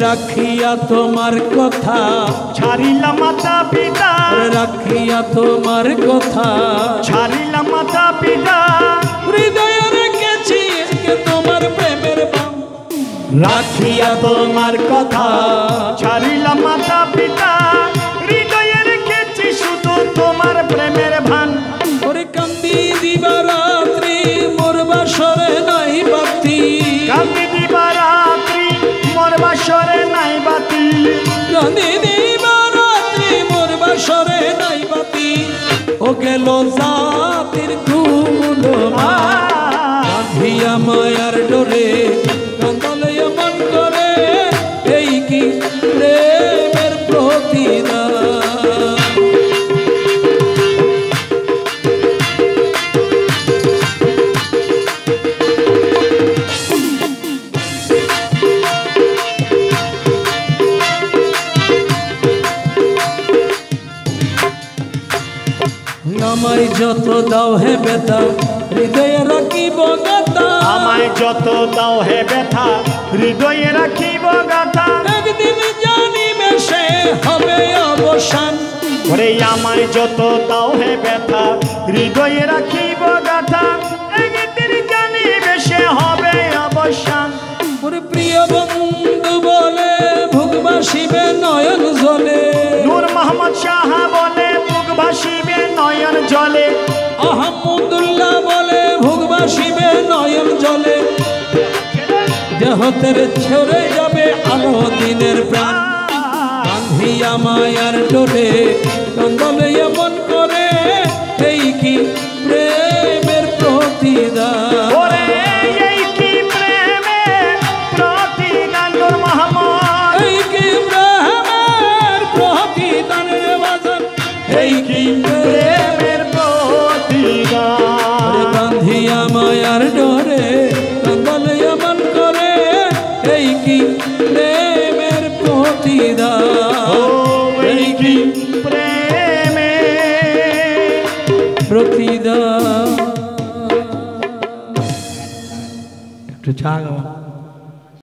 রাখিয়া তোমার কথা ছাড়িলাম মাতা পিতা, রাখিয়া তোমার কথা ছাড়িলাম মাতা পিতা, হৃদয়ে রেখেছি তোমার প্রেমের বাম। রাখিয়া তোমার কথা ছাড়িলাম মাতা পিতা, হৃদয়ে রেখেছি শুধু তোমার প্রেমের ভান। ওরে কান্দি দিবারাত্রি মোর বাসরে নাই বাতি, কান্দি দিবারাত্রি মোর বাসরে নাই বাতি, কান্দি দিবারাত্রি মোর বাসরে নাই বাতি। ও গেল জাতির কুলো বাঁধিয়া মায়ার ডোরে, কান্দলে মন করে এই কি প্রেমের প্রতিদান। আমায় যত দাও হে ব্যথা হৃদয়ে রাখিব গাথা, আমায় যত দাও হে ব্যথা হৃদয়ে রাখিব গাথা, একদিন জানিবে সে হবে অবসান। ওরে আমায় যত দাও হে ব্যথা হৃদয়ে রাখিব গাথা, একদিন জানিবে সে হবে অবসান। ওরে প্রিয় বন্ধু বলে ভুগ ভাসিবে নয়ন জলে, নূর মোহাম্মদ শাহ বলে বুক ভাসিবে নয়ন জলে, আহমদুল্লাহ বলে ভুগ ভাসিবে নয়ন জলে। দেহ তেরে ছেড়ে যাবে আলো দিনের প্রাণ, বাঁধিয়া মায়ার ডোরে কান্দলে এমন করে এই কি প্রেমের প্রতিদান। ওরে এই কি প্রেমের প্রতিদান নূর মোহাম্মদ, এই কি প্রেমের প্রতিদান রে বাজান, এই কি প্রেমের প্রতিদান। বাঁধিয়া মায়ার ডোরে কান্দলে এমন করে এই কি প্রেমের প্রতিদান। ও এই কি প্রেমের প্রতিদান। একটু চা খাওয়া।